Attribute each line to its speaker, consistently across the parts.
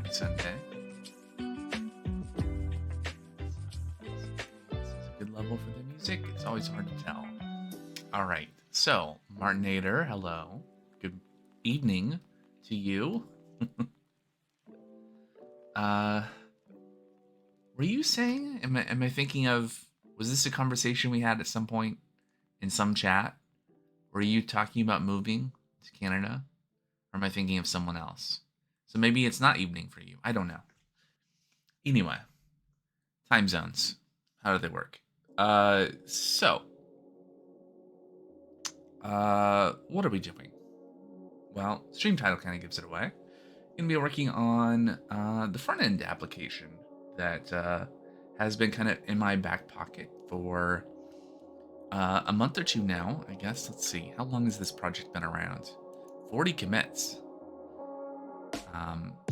Speaker 1: Happy Sunday. Good level for the music. It's always hard to tell. All right. So, Martinator, hello. Good evening to you. uh, were you saying? Am I thinking of? Was this a conversation we had at some point in some chat? Were you talking about moving to Canada, or am I thinking of someone else? So maybe it's not evening for you. I don't know. Anyway, time zones. How do they work? What are we doing? Well, stream title kind of gives it away. Gonna be working on the front end application that has been kind of in my back pocket for a month or two now, I guess. Let's see. How long has this project been around? 40 commits.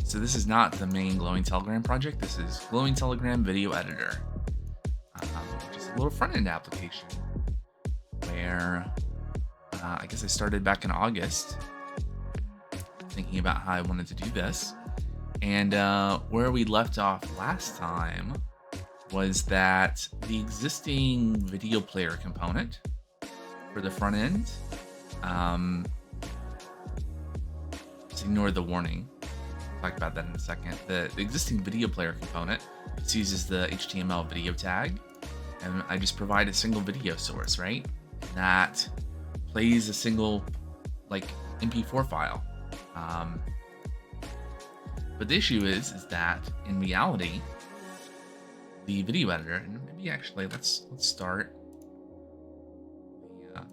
Speaker 1: So this is not the main Glowing Telegram project. This is Glowing Telegram Video Editor, which is a little front end application where I guess I started back in August thinking about how I wanted to do this. And where we left off last time was that the existing video player component for the front end, just ignore the warning. Talk about that in a second. The existing video player component just uses the HTML video tag, and I just provide a single video source, right? That plays a single like MP4 file. But the issue is that in reality, the video editor, and maybe actually let's start the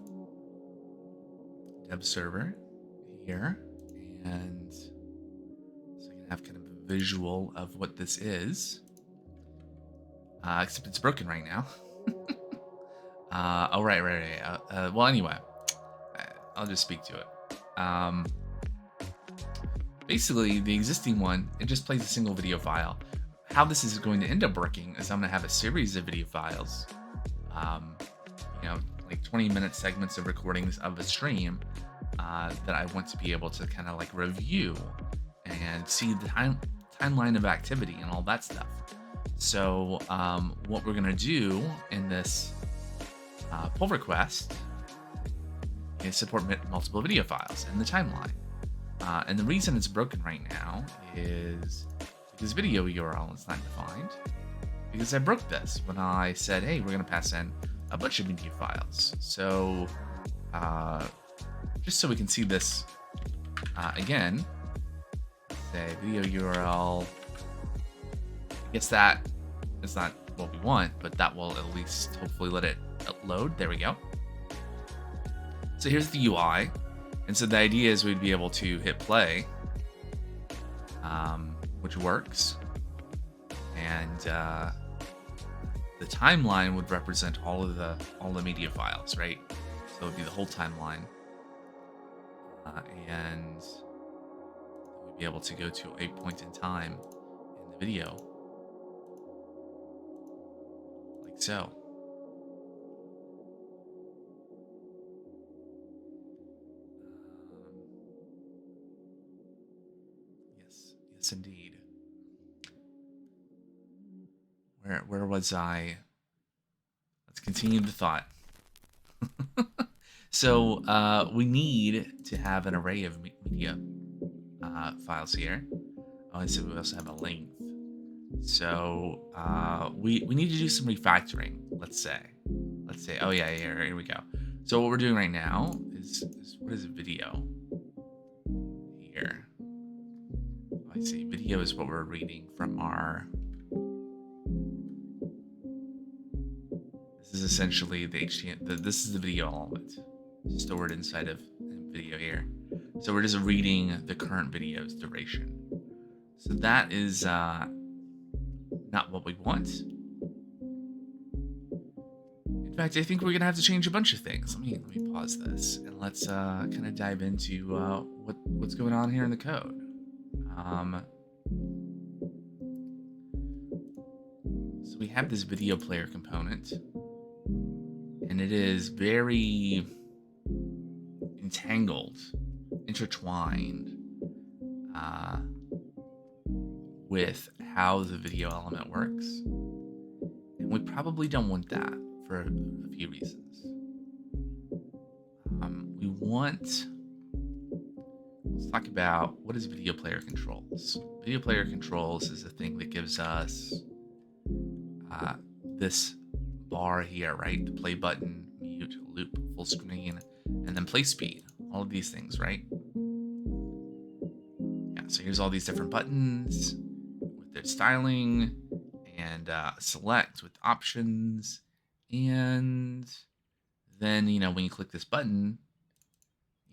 Speaker 1: dev server here, and so I can have kind of a visual of what this is. Except it's broken right now. Oh, right. Well, anyway, I'll just speak to it. Basically, the existing one, it just plays a single video file. How this is going to end up working is I'm going to have a series of video files, like 20-minute segments of recordings of a stream that I want to be able to kind of like review and see the timeline of activity and all that stuff. So what we're going to do in this pull request is support multiple video files in the timeline. And the reason it's broken right now is because video URL is not defined. Because I broke this when I said, hey, we're going to pass in a bunch of video files. So just so we can see this again, say video URL. I guess that is not what we want, but that will at least hopefully let it load. There we go. So here's the UI. And so the idea is we'd be able to hit play, which works. And the timeline would represent all the media files, right? So it would be the whole timeline. And we'd be able to go to a point in time in the video. Like so. Yes, indeed. Where was I? Let's continue the thought. So we need to have an array of media files here. Oh, and so we also have a length. So we need to do some refactoring. Let's say. Oh yeah, here we go. So what we're doing right now is what is a video? Here. I see. Video is what we're reading from our. This is essentially the HTML. This is the video element stored inside of video here. So we're just reading the current video's duration. So that is not what we want. In fact, I think we're gonna have to change a bunch of things. Let me pause this and let's kind of dive into what's going on here in the code. So we have this video player component, and it is very entangled, intertwined with how the video element works. And we probably don't want that for a few reasons. Let's talk about what is video player controls. Video player controls is a thing that gives us this bar here, right? The play button, mute, loop, full screen, and then play speed. All of these things, right? Yeah, so here's all these different buttons with their styling and select with options. And then, when you click this button,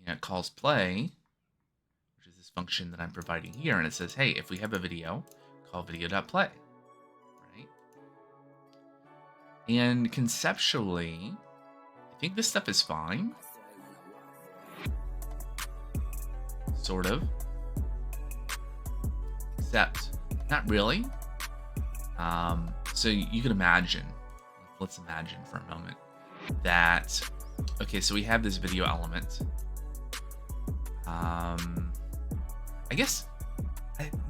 Speaker 1: it calls play, which is this function that I'm providing here. And it says, hey, if we have a video, call video.play, right? And conceptually, I think this stuff is fine. Sort of. Except, not really. So you could imagine, let's imagine for a moment that, okay, so we have this video element. I guess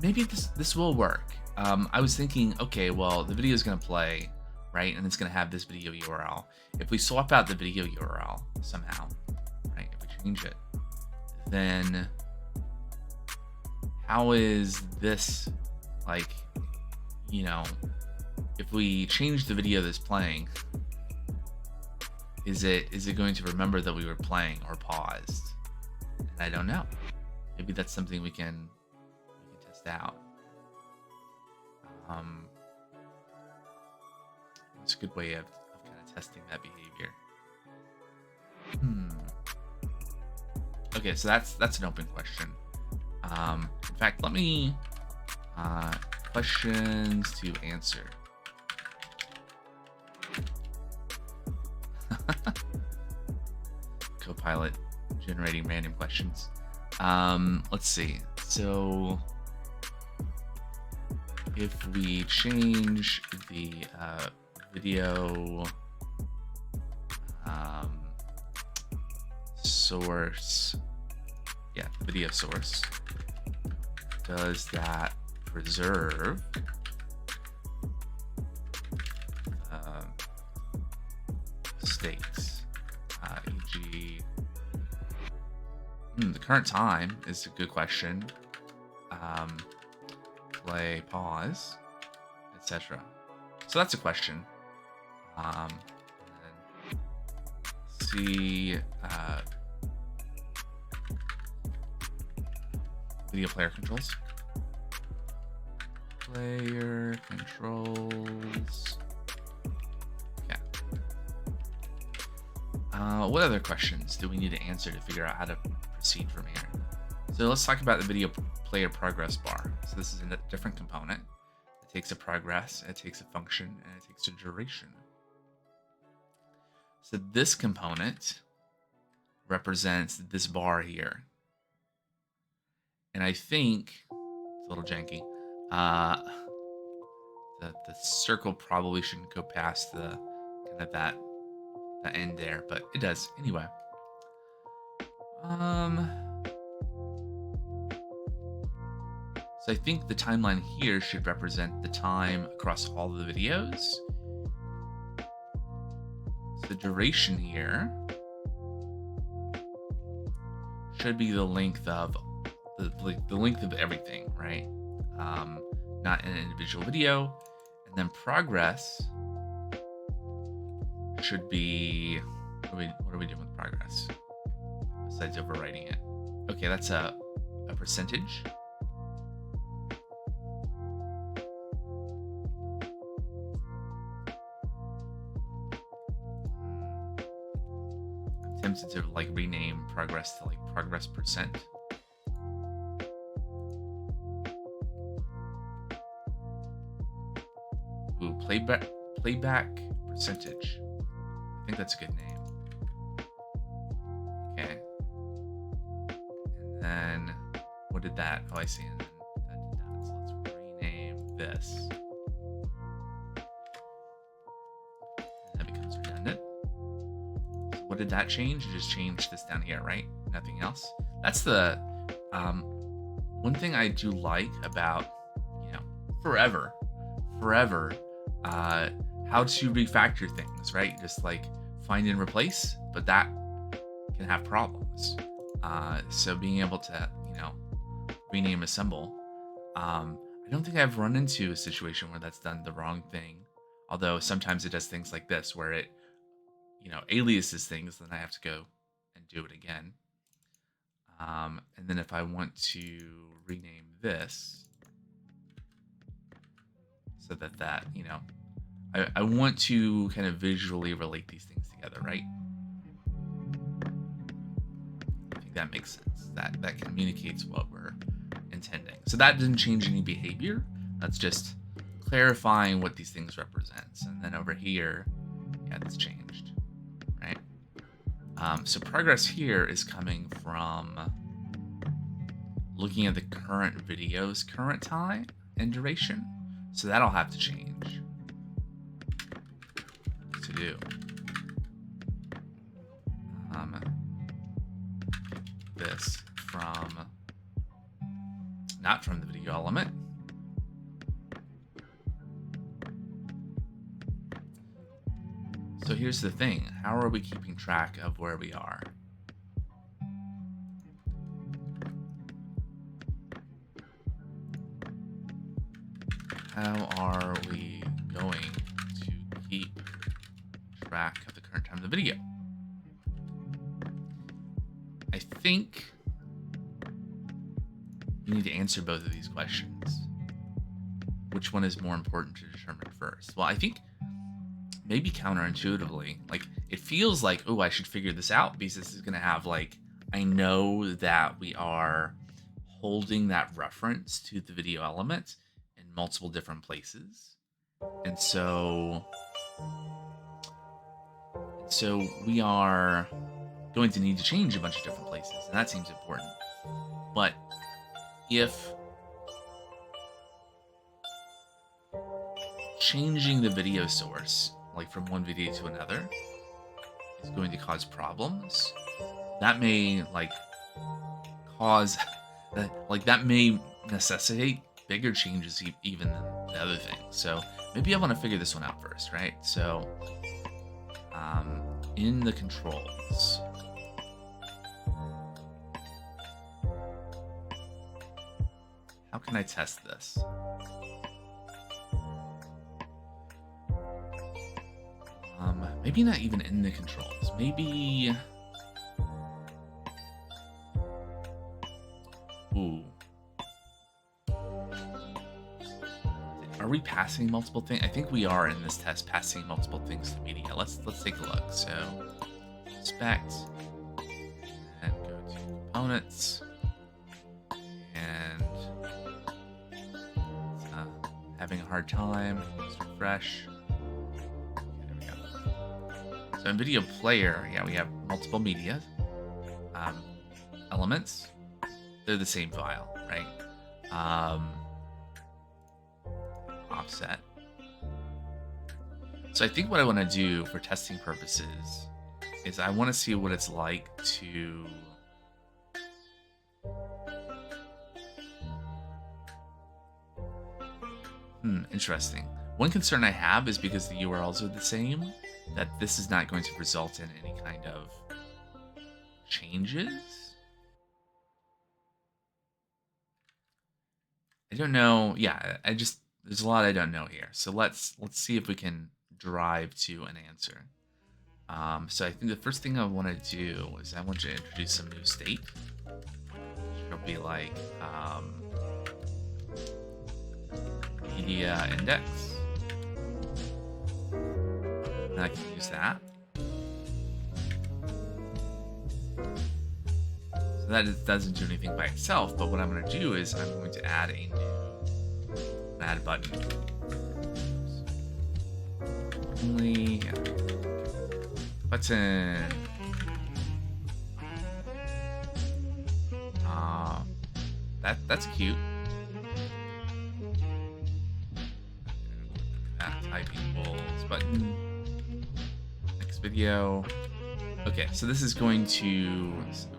Speaker 1: maybe this will work. I was thinking, okay, well, the video is going to play, right? And it's going to have this video URL. If we swap out the video URL somehow, right? If we change it, then how is this, like, if we change the video that's playing, is it going to remember that we were playing or paused? And I don't know. Maybe that's something we can test out. It's a good way of kind of testing that behavior. Okay, so that's an open question. In fact, let me questions to answer. Copilot generating random questions. Let's see. So if we change the video source, video source, does that preserve states, e.g. The current time is a good question. Play, pause, etc. So that's a question. And then see video player controls. Player controls. Yeah. What other questions do we need to answer to figure out how to proceed from here? So let's talk about the video player progress bar. So this is a different component. It takes a progress, it takes a function, and it takes a duration. So this component represents this bar here. And I think it's a little janky. The circle probably shouldn't go past the kind of that end there, but it does anyway. So I think the timeline here should represent the time across all the videos. So the duration here should be the length of the length of everything, right? Not an individual video. And then progress should be, what are we doing with progress besides overwriting it? Okay, that's a percentage. I'm tempted to like rename progress to like progress percent. Ooh, playback percentage. I think that's a good name. Okay. And then what did that? Oh, I see. And then that did that. So let's rename this. And that becomes redundant. So what did that change? You just changed this down here, right? Nothing else. That's the one thing I do like about forever, forever, uh, how to refactor things, right? Just like find and replace, but that can have problems. So being able to, rename a symbol. I don't think I've run into a situation where that's done the wrong thing. Although sometimes it does things like this where it, aliases things, then I have to go and do it again. And then if I want to rename this so that, I want to kind of visually relate these things together, right? I think that makes sense. That communicates what we're intending. So that didn't change any behavior. That's just clarifying what these things represents. And then over here, yeah, that's changed, right? So progress here is coming from looking at the current video's current time and duration. So that'll have to change. To do. This from, not from the video element. So here's the thing. How are we keeping track of where we are? How are we going to keep track of the current time of the video? I think you need to answer both of these questions. Which one is more important to determine first? Well, I think maybe counterintuitively, like it feels like, oh, I should figure this out because this is going to have like, I know that we are holding that reference to the video element in multiple different places. And so we are going to need to change a bunch of different places, and that seems important. But if changing the video source, like from one video to another, is going to cause problems, that may that may necessitate bigger changes even than the other things. So maybe I want to figure this one out first, right? So in the controls, how can I test this? Maybe not even in the controls. Maybe. Ooh. Are we passing multiple things? I think we are in this test passing multiple things to media. Let's take a look. So inspect and go to components. And it's having a hard time. Let's refresh. So in video player, yeah, we have multiple media elements. They're the same file, right? Offset. So I think what I want to do for testing purposes is I want to see what it's like to interesting. One concern I have is because the URLs are the same, that this is not going to result in any kind of changes. I don't know. Yeah, there's a lot I don't know here. So let's see if we can drive to an answer. So I think the first thing I want to do is I want to introduce some new state. It'll be like media index. And I can use that. So that doesn't do anything by itself, but what I'm going to do is I'm going to add a button. Only button. That's cute. Type equals button. Next video. Okay, so this is going to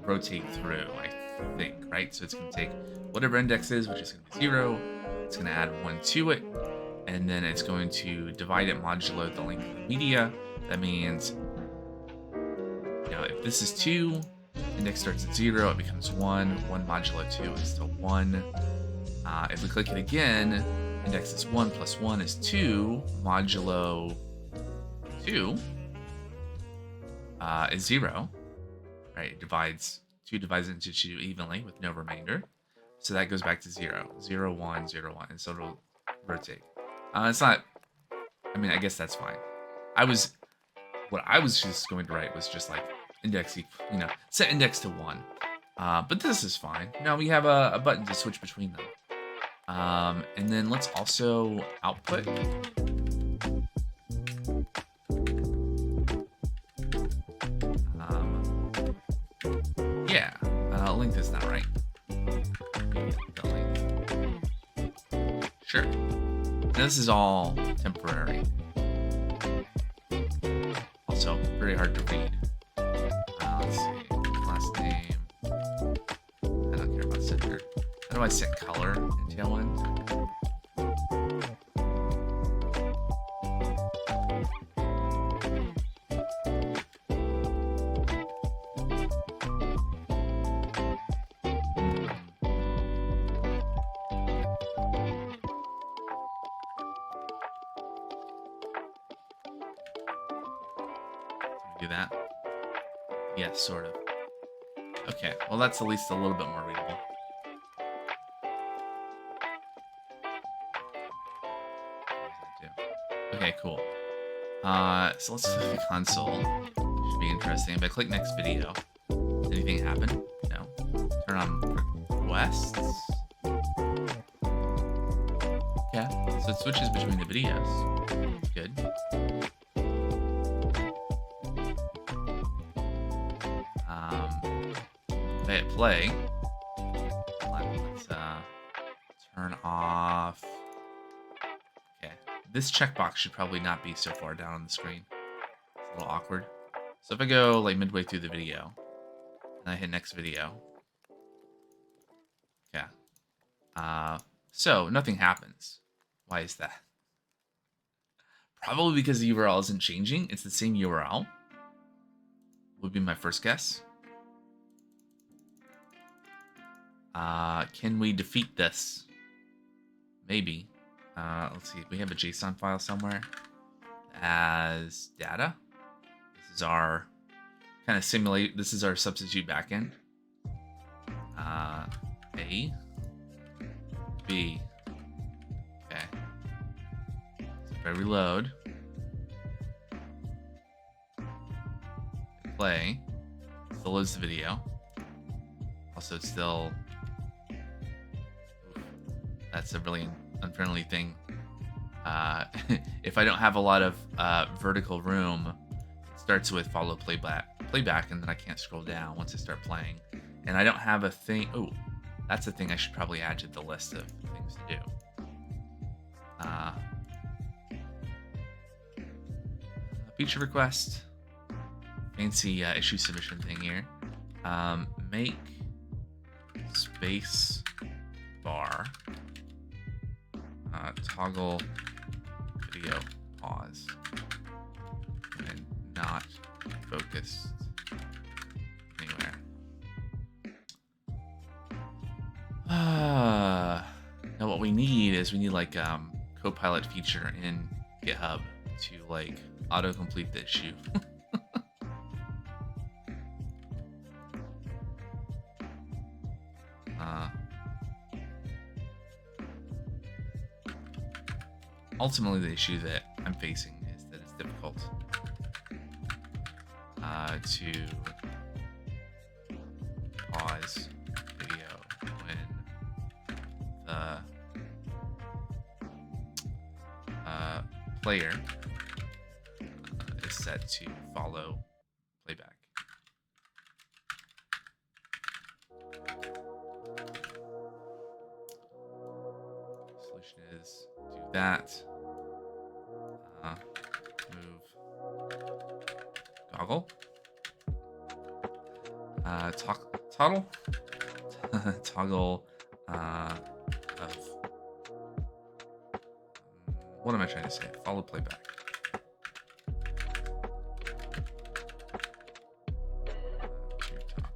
Speaker 1: rotate through, I think, right? So it's going to take whatever index is, which is going to be 0, It's going to add 1 to it, and then it's going to divide it modulo the length of the media. That means, if this is 2, index starts at 0, it becomes 1. 1 modulo 2 is still 1. If we click it again, index is 1 plus 1 is 2. Modulo 2 is 0. Right? It divides 2 divides into 2 evenly with no remainder. So that goes back to 0. 0, 1, 0, 1. And so it'll rotate. It's not... I mean, I guess that's fine. What I was just going to write was just like index, set index to 1. But this is fine. Now we have a button to switch between them. And then let's also output. Length is not right. The length. Sure. Now this is all temporary. Also, very hard to read. Let's see. Last name. I don't care about center. How do I set color in Tailwind? Do that? Yes, sort of. Okay, well that's at least a little bit more readable. Okay, cool. So let's look at the console. Should be interesting. If I click next video, does anything happen? No. Turn on requests. Yeah, so it switches between the videos. Good. If I hit play, let's turn off. Okay, this checkbox should probably not be so far down on the screen. It's a little awkward. So if I go like midway through the video, and I hit next video, yeah. So nothing happens. Why is that? Probably because the URL isn't changing. It's the same URL. Would be my first guess. Can we defeat this? Maybe. Let's see. We have a JSON file somewhere as data. This is our kind of simulate. This is our substitute backend. A, B. Okay. So if I reload, play, it still loads the video. Also, it's still. That's a really unfriendly thing. If I don't have a lot of vertical room, it starts with follow playback, and then I can't scroll down once I start playing. And I don't have a thing. Oh, that's a thing I should probably add to the list of things to do. Feature request. Fancy issue submission thing here. Make space bar. Toggle video pause and not focused anywhere. Now what we need is like Copilot feature in GitHub to like autocomplete the issue. Ultimately, the issue that I'm facing is that it's difficult to pause video when the player is set to follow playback. Solution is do that. Move goggle. Toggle of what am I trying to say? Follow playback. To top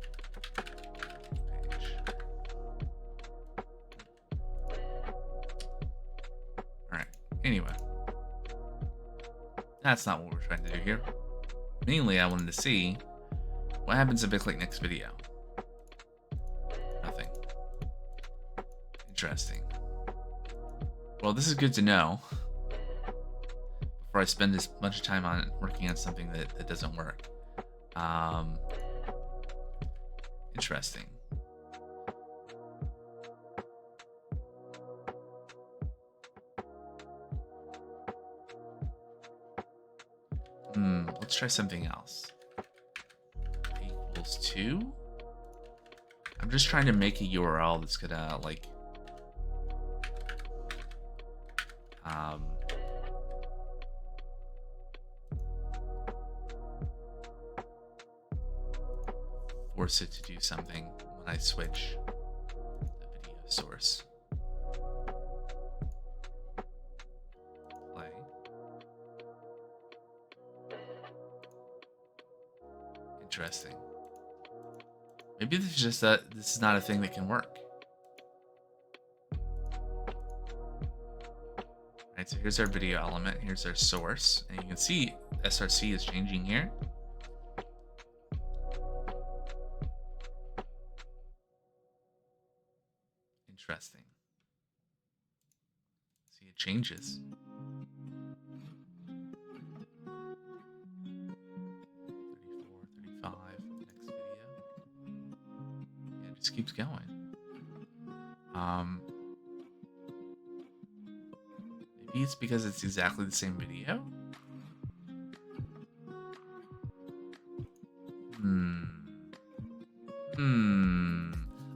Speaker 1: page. All right. Anyway, that's not what we're trying to do here. Mainly, I wanted to see what happens if I click next video. Nothing. Interesting. Well, this is good to know before I spend as much time on working on something that doesn't work. Interesting. Let's try something else. Equals 2. I'm just trying to make a URL that's gonna like force it to do something when I switch the video source. Play. Interesting. Maybe this is just that this is not a thing that can work. Alright, so here's our video element, here's our source, and you can see SRC is changing here. Interesting. See, it changes. 34, 35, next video. Yeah, it just keeps going. Maybe it's because it's exactly the same video.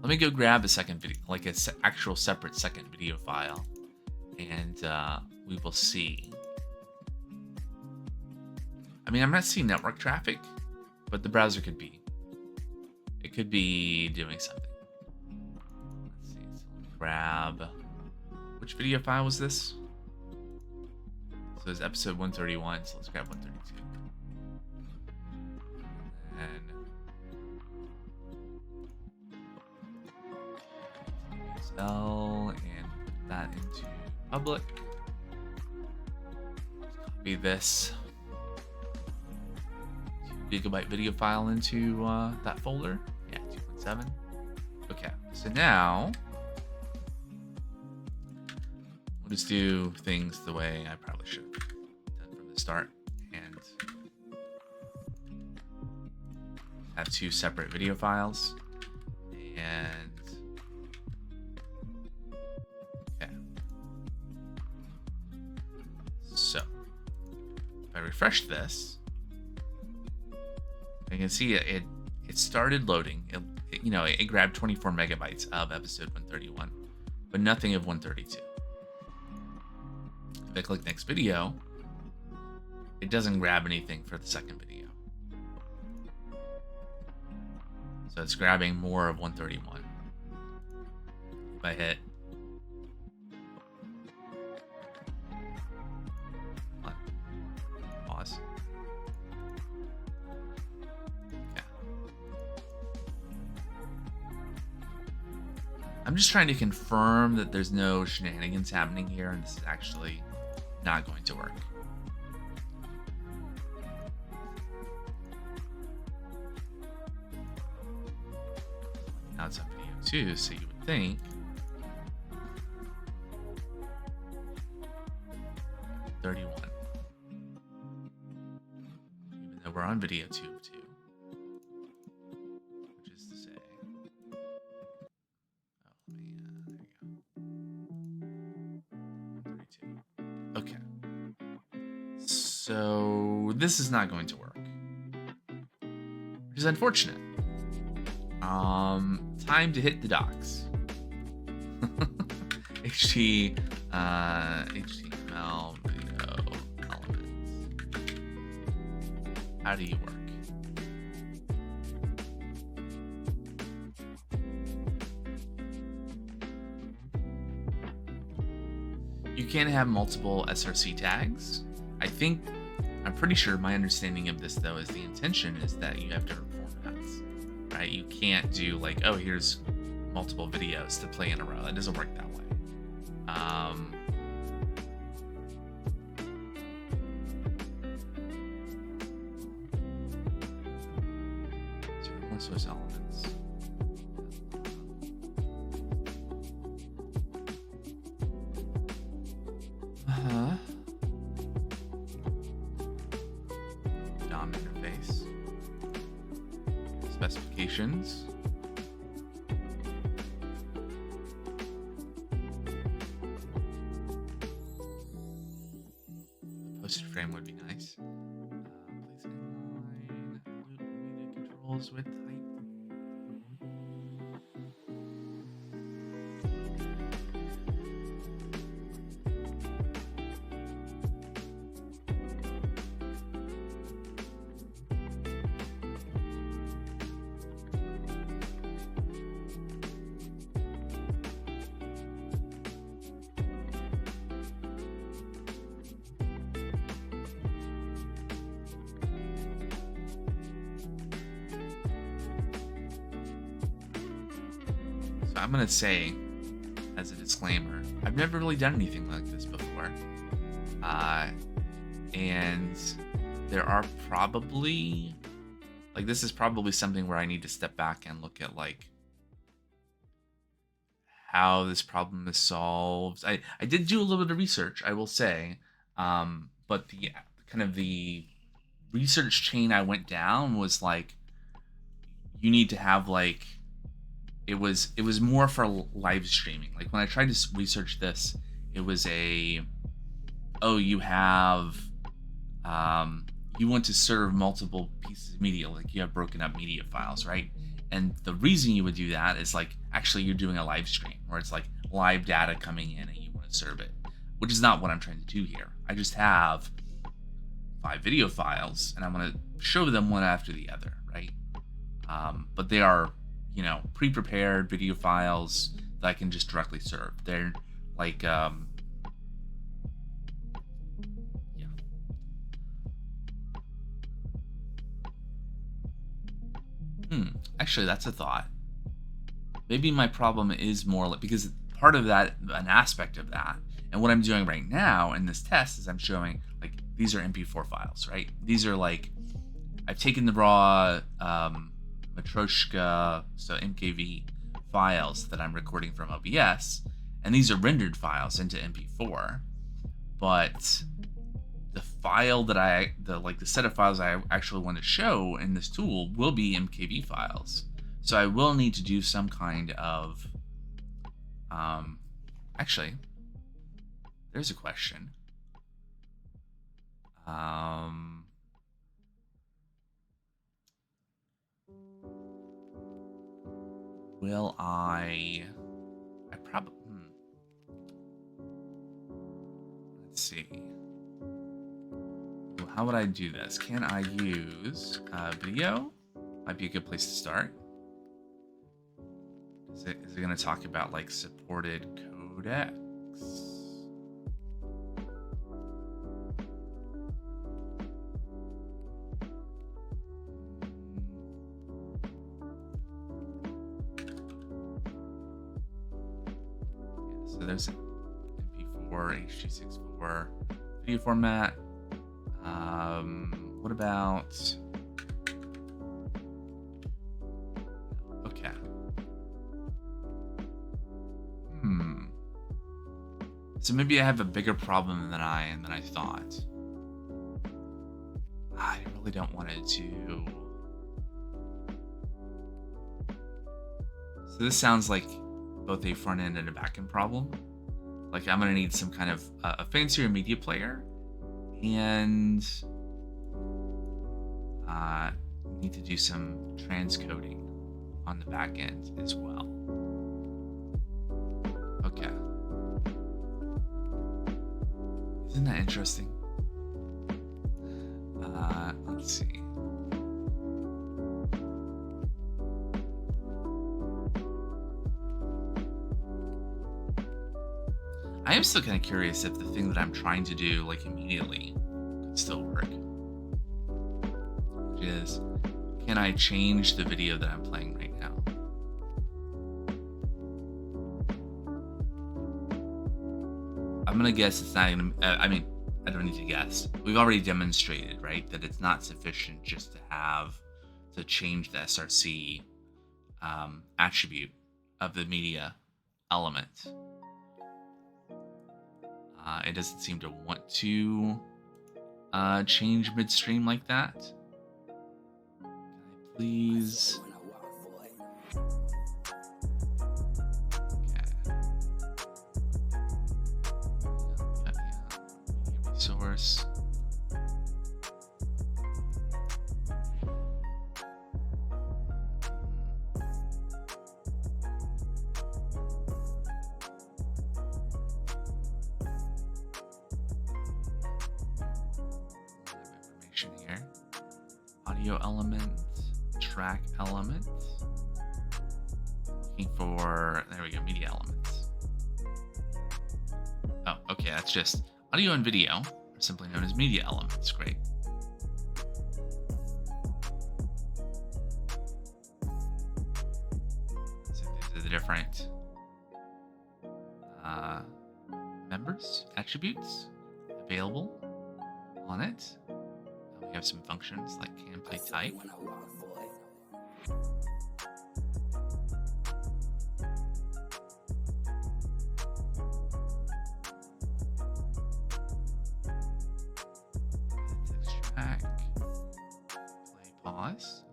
Speaker 1: Let me go grab a second video, like an actual separate second video file, and we will see. I mean, I'm not seeing network traffic, but the browser could be. It could be doing something. Let's see. So let me grab. Which video file was this? So it's episode 131. So let's grab 132. And L and put that into public. Copy this 2 GB video file into that folder. Yeah, 2.7. Okay, so now we'll just do things the way I probably should have done from the start and have 2 separate video files. And so if I refresh this, I can see it started loading. It grabbed 24 megabytes of episode 131, but nothing of 132. If I click next video, it doesn't grab anything for the second video. So it's grabbing more of 131. If I hit pause. Yeah. I'm just trying to confirm that there's no shenanigans happening here and this is actually not going to work. Now it's on video 2, so you would think $31. Even though we're on video 2 of 2. Which is to say, oh man, there you go. 32. Okay. So this is not going to work. Which is unfortunate. Time to hit the docs. HTML video elements. How do you work? You can have multiple src tags. I'm pretty sure my understanding of this though is the intention is that you have different formats, right? You can't do like, oh, here's multiple videos to play in a row. It doesn't work that way. So what's those elements? DOM interface. Specifications. Posted frame would be nice. Place inline, loop media controls with type. So I'm going to say, as a disclaimer, I've never really done anything like this before. And there are probably, like, this is probably something where I need to step back and look at, like, how this problem is solved. I did do a little bit of research, I will say, but the kind of the research chain I went down was, like, you need to have, like, it was more for live streaming. Like when I tried to research this, it was you have you want to serve multiple pieces of media, like you have broken up media files, right? And the reason you would do that is like actually you're doing a live stream where it's like live data coming in and you want to serve it, which is not what I'm trying to do here. I just have 5 video files and I want to show them one after the other, right? But they are, pre-prepared video files that I can just directly serve. They're like, Actually, that's a thought. Maybe my problem is more like, because part of that, an aspect of that, and what I'm doing right now in this test is I'm showing, like, these are MP4 files, right? These are like, I've taken the raw Matroshka, so MKV files that I'm recording from OBS, and these are rendered files into MP4, but the file that the set of files I actually want to show in this tool will be MKV files. So I will need to do some kind of, actually, there's a question. Will I probably, let's see. Well, how would I do this? Can I use video? Might be a good place to start. Is it going to talk about like supported codecs? So there's MP4, H.264 video format. What about? Okay. So maybe I have a bigger problem than I thought. I really don't want to do. So this sounds like both a front end and a back end problem. Like I'm gonna need some kind of a fancier media player, and need to do some transcoding on the back end as well. Okay. Isn't that interesting? Let's see. I am still kind of curious if the thing that I'm trying to do like immediately could still work. Which is, can I change the video that I'm playing right now? I'm gonna guess it's not gonna. I mean, I don't need to guess. We've already demonstrated, right, that it's not sufficient just to change the SRC attribute of the media element. It doesn't seem to want to change midstream like that. Can I please? Source. Information here. Audio element, track element. Looking for, there we go, media elements. Oh, okay, that's just audio and video are simply known as media elements. Great. So these are the different members, attributes available on it. And we have some functions like can play type.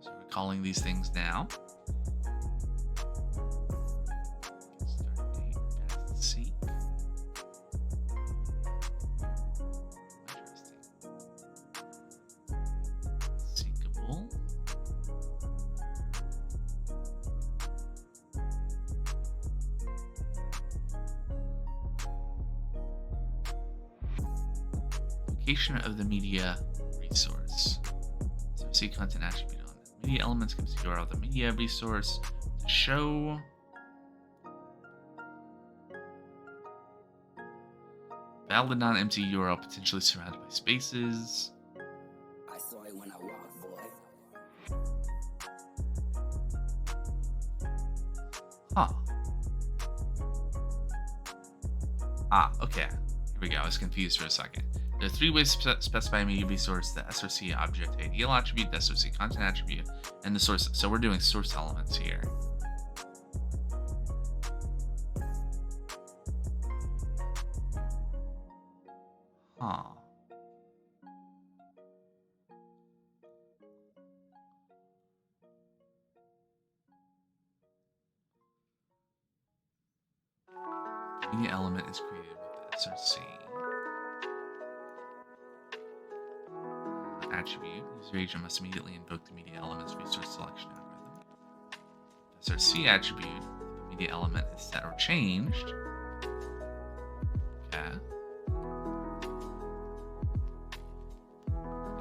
Speaker 1: So we're calling these things now. Start date, fast seek. Interesting. Seekable. Location of the media resource. See content attribute on it. Media elements gives the URL of the media resource to show. Valid non-empty URL potentially surrounded by spaces. I saw it when I walked, boy. Huh. Okay. Here we go. I was confused for a second. There are three ways to specify a media resource: the SRC object ADL attribute, the SRC content attribute, and the source. So we're doing source elements here. Huh. The media element is created with the SRC attribute. User agent must immediately invoke the media element's resource selection algorithm. The SRC attribute, the media element is set or changed. Okay.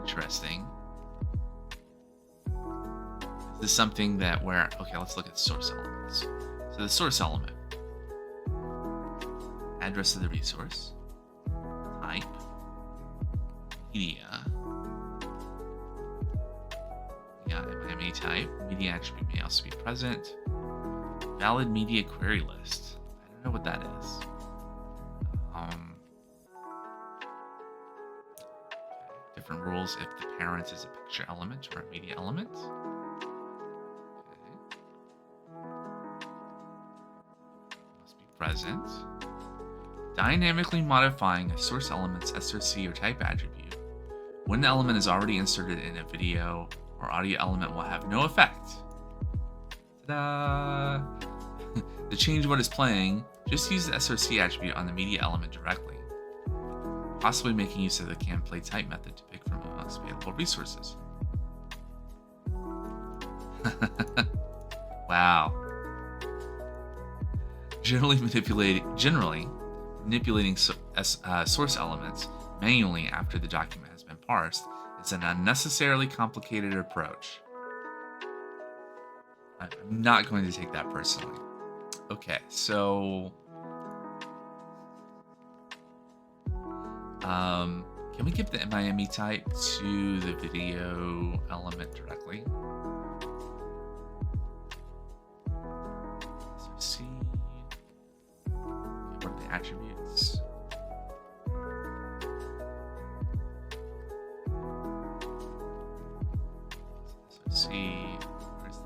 Speaker 1: Interesting. Is this something that okay, let's look at source elements. So the source element, address of the resource, type, media, MIMA type, media attribute may also be present, valid media query list. I don't know what that is. Different rules if the parent is a picture element or a media element. Okay. Must be present. Dynamically modifying a source element's SRC or type attribute when the element is already inserted in a video or audio element will have no effect. Ta-da! To change what is playing, just use the SRC attribute on the media element directly, possibly making use of the can play type method to pick from amongst available resources. Wow. Generally manipulating source elements manually after the document has been parsed is an unnecessarily complicated approach. I'm not going to take that personally. Okay, so Can we give the MIME type to the video element directly? So see, what are the attributes? So see, where's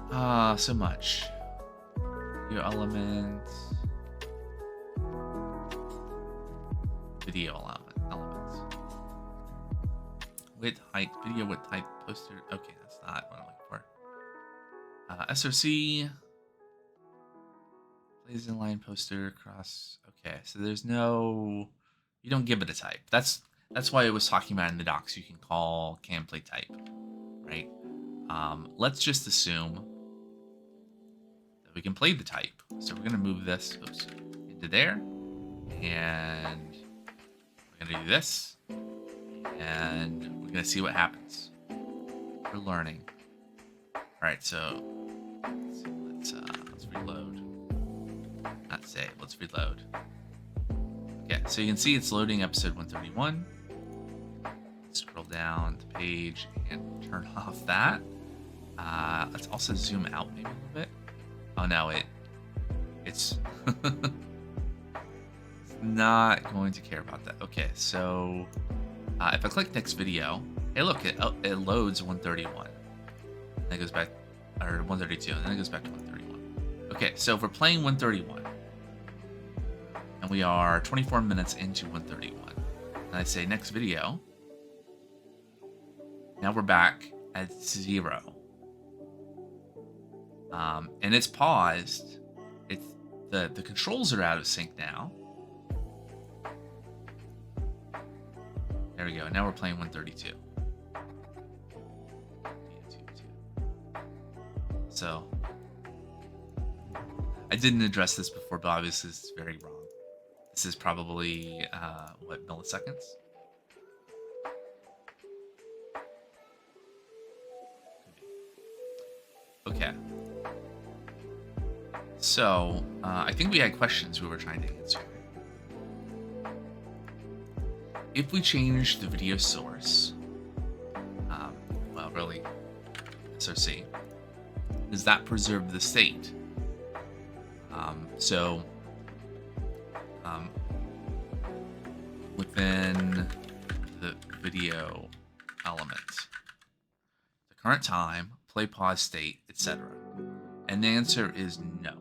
Speaker 1: the so much video element. Video elements. Width, height, video width, height, poster. Okay, that's not what I'm looking for. SOC. Plays inline poster cross. Okay, so there's no. You don't give it a type. That's why I was talking about in the docs. You can call can play type, right? Let's just assume that we can play the type. So we're gonna move this into there, and we're gonna do this, and we're gonna see what happens. We're learning. All right, so let's reload. Not save. Let's reload. Okay, so you can see it's loading episode 131. Scroll down the page and turn off that. Let's also zoom out maybe a little bit. Oh no, it's not going to care about that. Okay, so if I click next video, hey look, it loads 131. And it goes back, or 132, and then it goes back to 131. Okay, so if we're playing 131, and we are 24 minutes into 131, and I say next video, now we're back at 0. And it's paused. It's the controls are out of sync now. There we go. Now we're playing 132. So I didn't address this before, but obviously this is very wrong. This is probably what, milliseconds? Okay. So I think we had questions we were trying to answer. If we change the video source, well, really, SOC, does that preserve the state? Within the video element, the current time, play, pause, state, etc. And the answer is no.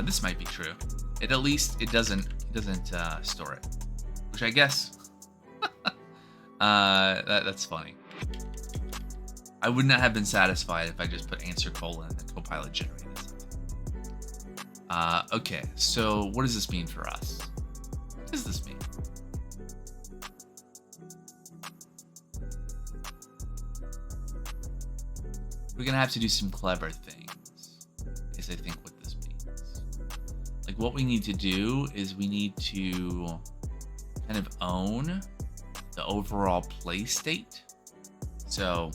Speaker 1: This might be true. It doesn't store it, which I guess that's funny. I would not have been satisfied if I just put answer colon and the Copilot generated something. Okay, so what does this mean for us? What does this mean? We're gonna have to do some clever things, is I think what this means. Like what we need to do is we need to kind of own the overall play state. So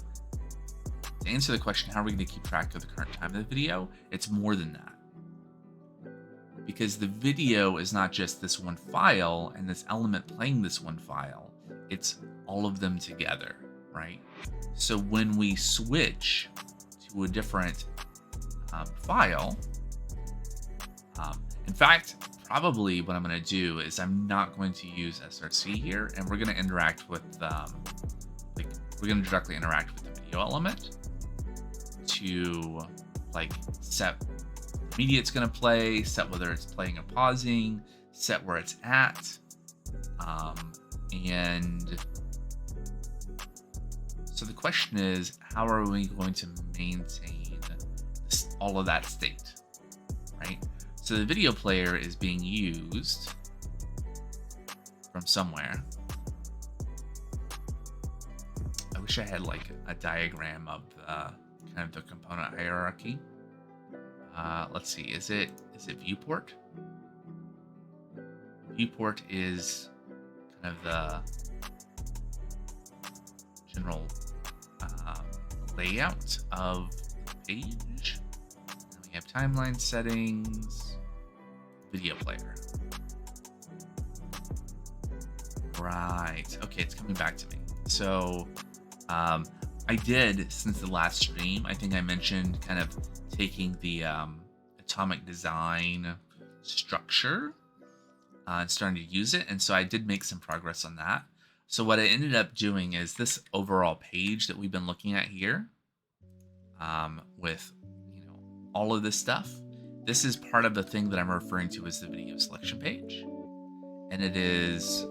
Speaker 1: to answer the question, how are we going to keep track of the current time of the video? It's more than that. Because the video is not just this one file and this element playing this one file. It's all of them together, right? So when we switch to a different file, in fact, probably what I'm going to do is I'm not going to use src here, and we're going to interact with, we're going to directly interact with the video element to like set the media it's going to play, set whether it's playing or pausing, set where it's at, and so the question is, how are we going to maintain all of that state, right? So the video player is being used from somewhere. I wish I had like a diagram of the kind of the component hierarchy. Let's see, is it viewport? Viewport is kind of general layout of the page. Then we have timeline settings, video player. Right. Okay, it's coming back to me. So I did, since the last stream, I think I mentioned kind of taking the atomic design structure and starting to use it. And so I did make some progress on that. So what I ended up doing is this overall page that we've been looking at here with, all of this stuff. This is part of the thing that I'm referring to as the video selection page. And it is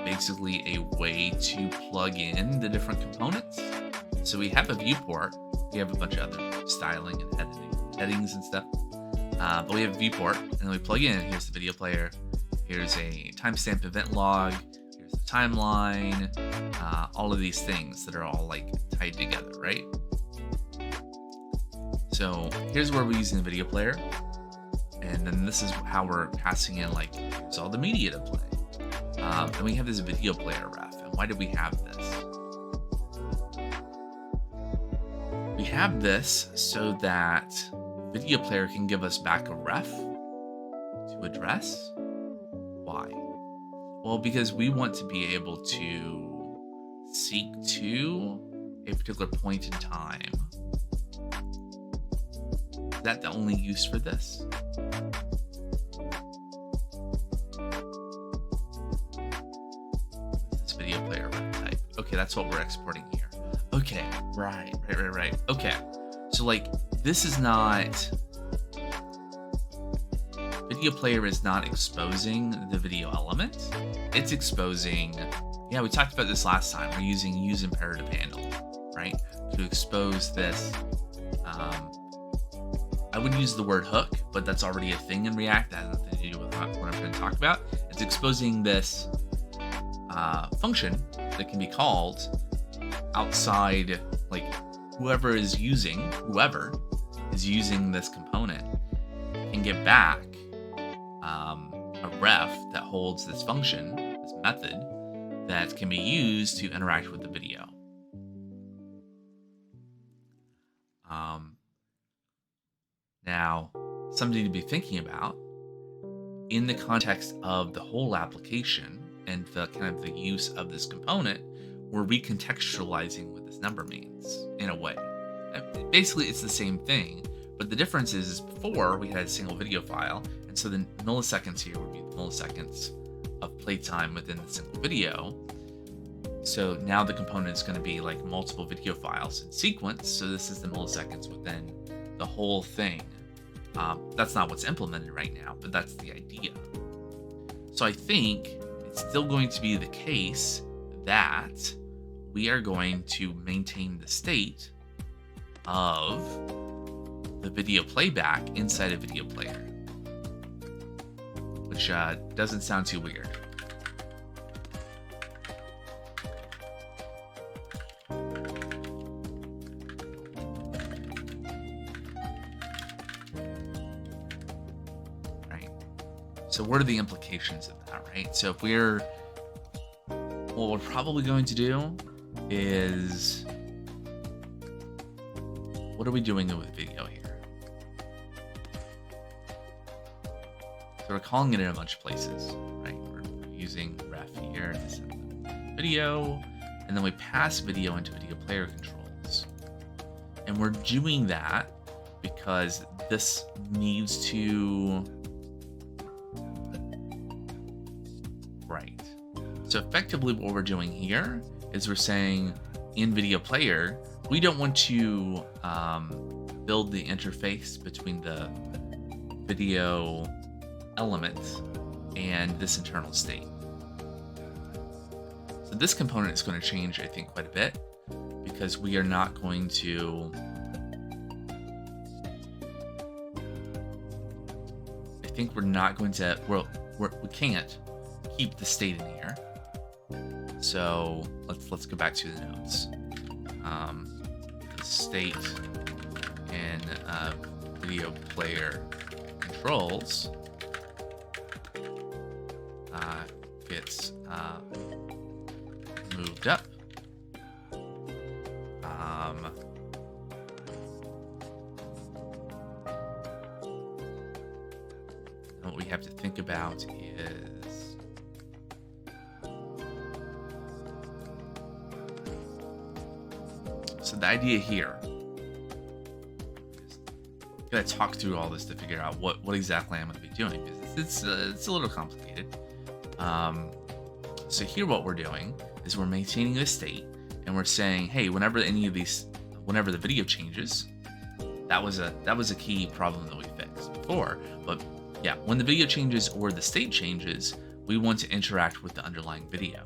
Speaker 1: basically a way to plug in the different components. So we have a viewport. We have a bunch of other styling and editing, headings and stuff. But we have a viewport, and then we plug in. Here's the video player. Here's a timestamp event log. Here's the timeline. All of these things that are all like tied together, right? So here's where we're using the video player. And then this is how we're passing in, like, here's all the media to play. And we have this video player ref. And why do we have this? We have this so that video player can give us back a ref to address. Why? Well, because we want to be able to seek to a particular point in time. Is that the only use for this? This video player ref type. Okay, that's what we're exporting here. Okay, right. Okay, so like this is not, video player is not exposing the video element. It's exposing, yeah, we talked about this last time. We're using use imperative handle, right, to expose this. I wouldn't use the word hook, but that's already a thing in React. That has nothing to do with what I'm going to talk about. It's exposing this function that can be called outside, like whoever is using this component can get back a ref that holds this function, this method, that can be used to interact with the video. Now, something to be thinking about in the context of the whole application and the kind of the use of this component, we're recontextualizing what this number means in a way. Basically, it's the same thing, but the difference is before we had a single video file, and so the milliseconds here would be the milliseconds of playtime within the single video. So now the component is going to be like multiple video files in sequence, so this is the milliseconds within the whole thing. That's not what's implemented right now, but that's the idea. So I think it's still going to be the case that we are going to maintain the state of the video playback inside a video player, which doesn't sound too weird. Right. So what are the implications of that, right? So if what we're probably going to do is, what are we doing with video here? So we're calling it in a bunch of places, right? We're using ref here to set the video, and then we pass video into video player controls. And we're doing that because this needs to, right. So effectively what we're doing here is we're saying in video player, we don't want to build the interface between the video element and this internal state. So this component is going to change, I think, quite a bit because we are not going to, I think we're not going to, we can't keep the state in here. So let's go back to the notes. The state in video player controls gets moved up. What we have to think about is so the idea here is gonna talk through all this to figure out what exactly I'm gonna be doing, because it's a little complicated. So here what we're doing is we're maintaining the state, and we're saying, hey, whenever the video changes, that was a key problem that we fixed before. But yeah, when the video changes or the state changes, we want to interact with the underlying video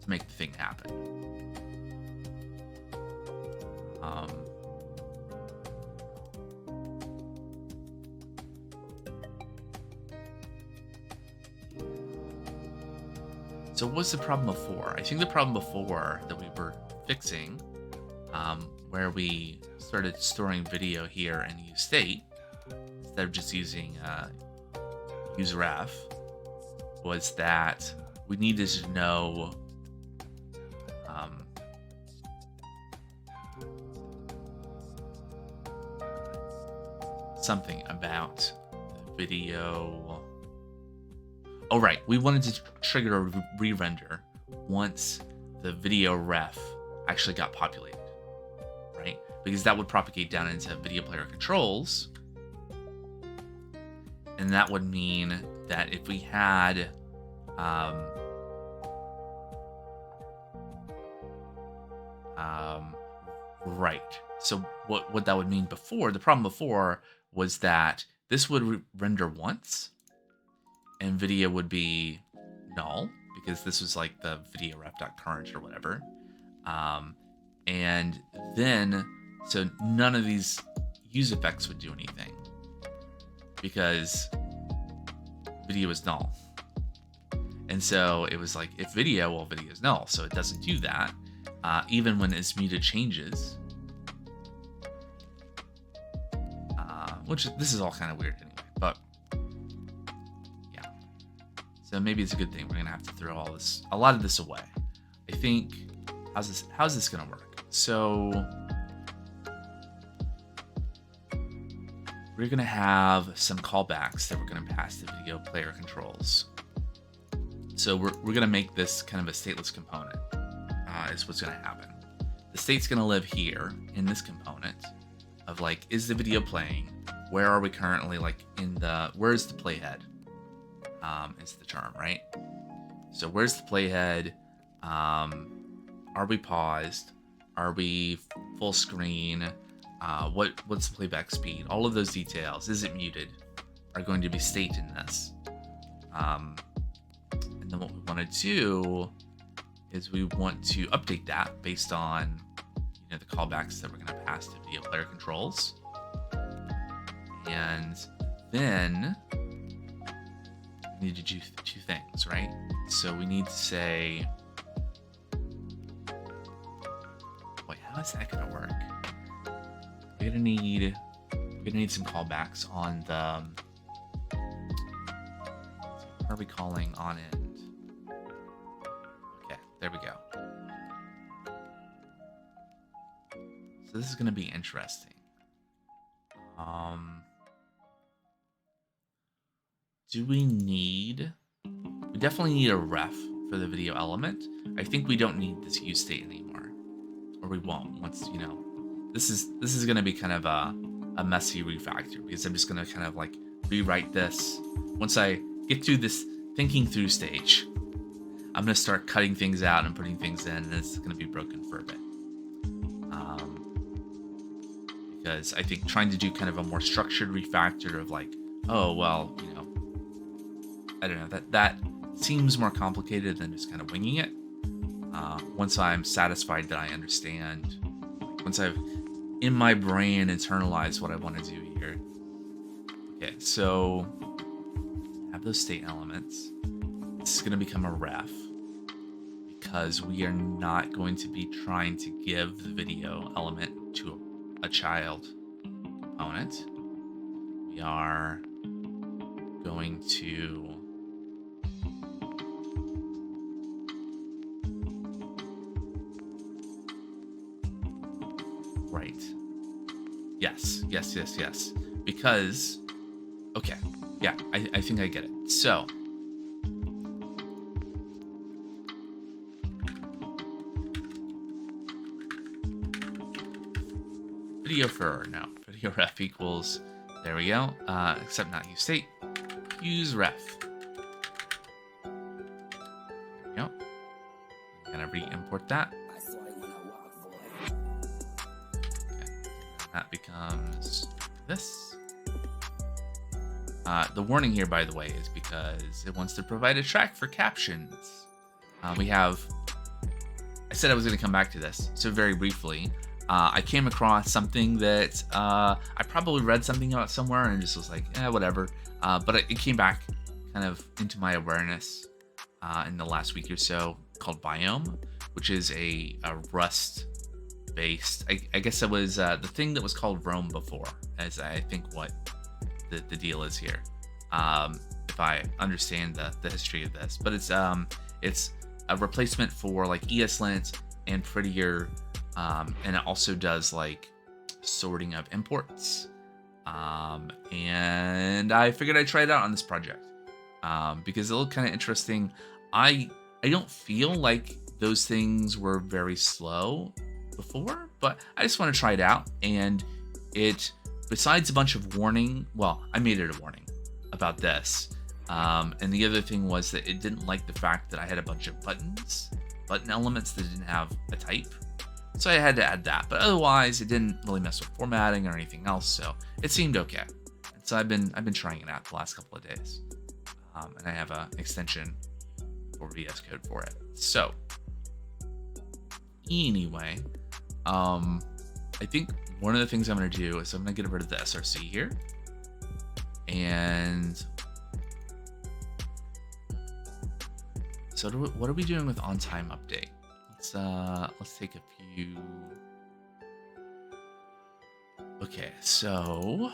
Speaker 1: to make the thing happen. So what's the problem before? I think the problem before that we were fixing, where we started storing video here in use state instead of just using use ref, was that we needed to know something about the video. Oh, right. We wanted to trigger a re-render once the video ref actually got populated, right? Because that would propagate down into video player controls. And that would mean that if we had right. So what that would mean before, the problem before was that this would render once and video would be null because this was like the video ref.current or whatever. And then, so none of these use effects would do anything because video is null. And so it was like, if video, well, video is null, so it doesn't do that. Even when its muted changes, which this is all kind of weird anyway, but yeah. So maybe it's a good thing. We're gonna have to throw a lot of this away. I think, how's this gonna work? So we're gonna have some callbacks that we're gonna pass to video player controls. So we're gonna make this kind of a stateless component. Is what's gonna happen. The state's gonna live here in this component of like, is the video playing? Where are we currently, like where's the playhead? Is the term, right? So where's the playhead? Are we paused? Are we full screen? What's the playback speed? All of those details, is it muted, are going to be state in this. And then what we want to do is we want to update that based on the callbacks that we're going to pass to video player controls. And then we need to do two things, right? So we need to say, wait, how is that going to work? We're gonna need some callbacks on the. What are we calling on end? Okay, there we go. So this is gonna be interesting. Do we need? We definitely need a ref for the video element. I think we don't need this use state anymore, or we won't once This is gonna be kind of a messy refactor because I'm just gonna kind of like rewrite this. Once I get through this thinking through stage, I'm gonna start cutting things out and putting things in, and it's gonna be broken for a bit. Because I think trying to do kind of a more structured refactor of like, oh well, I don't know, that seems more complicated than just kind of winging it. Once I'm satisfied that I understand, once I've in my brain internalized what I want to do here. Okay, so have those state elements. This is going to become a ref because we are not going to be trying to give the video element to a child component. We are going to Yes, yes, yes, yes. Because, okay, yeah, I think I get it. So, video ref equals, there we go, except not use state, use ref. There we go. I'm gonna re-import that. Okay. That becomes this. The warning here, by the way, is because it wants to provide a track for captions. I said I was going to come back to this, so very briefly, I came across something that I probably read something about somewhere and just was like, whatever. But it came back kind of into my awareness in the last week or so, called Biome, which is a Rust-based. I guess it was the thing that was called Rome before, as I think what the deal is here. If I understand the history of this, but it's a replacement for like ESLint and Prettier, and it also does like sorting of imports. And I figured I'd try it out on this project because it looked kind of interesting. I don't feel like those things were very slow before, but I just want to try it out. And it, besides a bunch of warning, well, I made it a warning about this. And the other thing was that it didn't like the fact that I had a bunch of button elements that didn't have a type. So I had to add that, but otherwise it didn't really mess with formatting or anything else. So it seemed okay. And so I've been trying it out the last couple of days. And I have an extension for VS Code for it. So anyway, I think one of the things I'm going to do is I'm going to get rid of the SRC here. And so what are we doing with on-time update? Let's take a few. Okay, so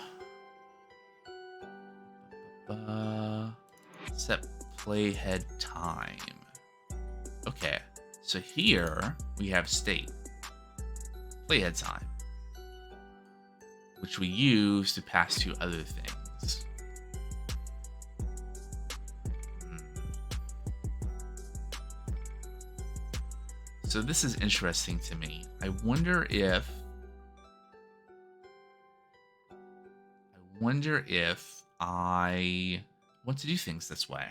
Speaker 1: set playhead time. Okay, so here we have state playhead time, which we use to pass to other things. So this is interesting to me. I wonder if I want to do things this way.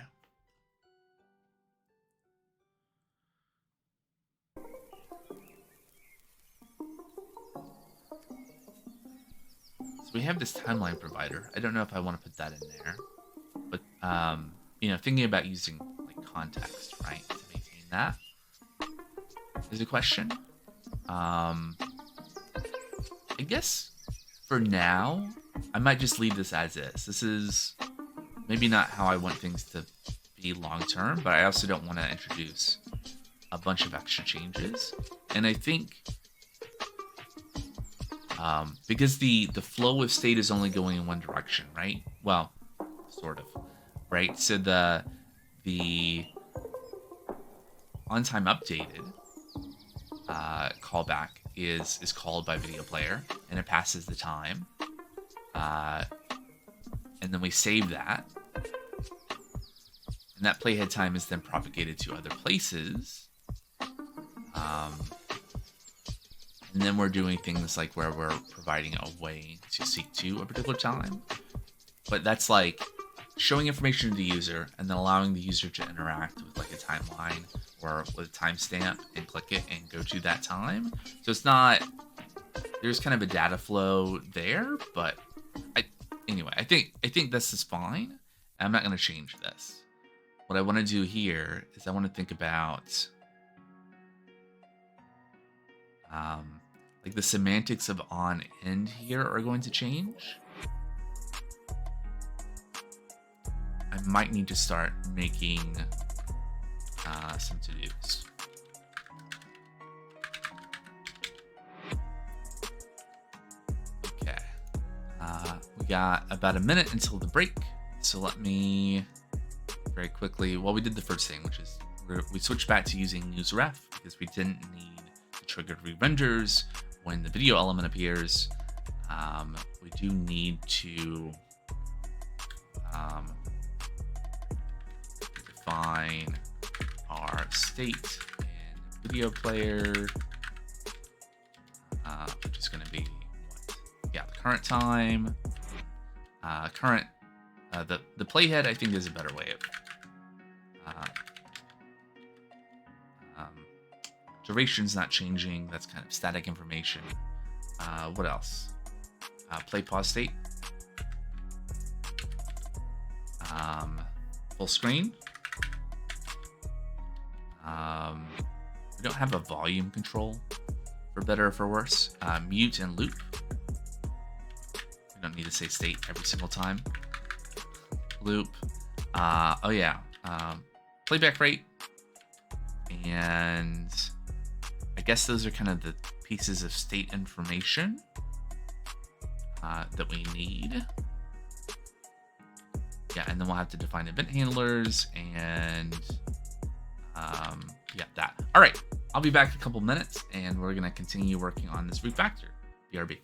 Speaker 1: So we have this timeline provider. I don't know if I want to put that in there, but thinking about using like context, right, to maintain that is a question. I guess for now, I might just leave this as is. This is maybe not how I want things to be long term, but I also don't want to introduce a bunch of extra changes. And I think because the flow of state is only going in one direction, right? Well, sort of, right? So the on time updated callback is called by video player, and it passes the time, and then we save that, and that playhead time is then propagated to other places, and then we're doing things like where we're providing a way to seek to a particular time, but that's like showing information to the user and then allowing the user to interact with like a timeline or with a timestamp and click it and go to that time. So it's not, there's kind of a data flow there, but I think this is fine. I'm not going to change this. What I want to do here is I want to think about like the semantics of on end here are going to change. I might need to start making some to-dos. Okay. We got about a minute until the break. So let me very quickly, well, we did the first thing, which is we switched back to using useRef because we didn't need to trigger re-renders when the video element appears. We do need to define our state in video player, which is going to be what? Yeah, the current time, the playhead. I think is a better way of duration's not changing. That's kind of static information. What else? Play pause state. Full screen. We don't have a volume control, for better or for worse. Mute and loop. We don't need to say state every single time. Loop. Oh yeah. Playback rate. And I guess those are kind of the pieces of state information that we need. Yeah, and then we'll have to define event handlers and yeah, that. All right, I'll be back in a couple minutes and we're gonna continue working on this refactor, BRB.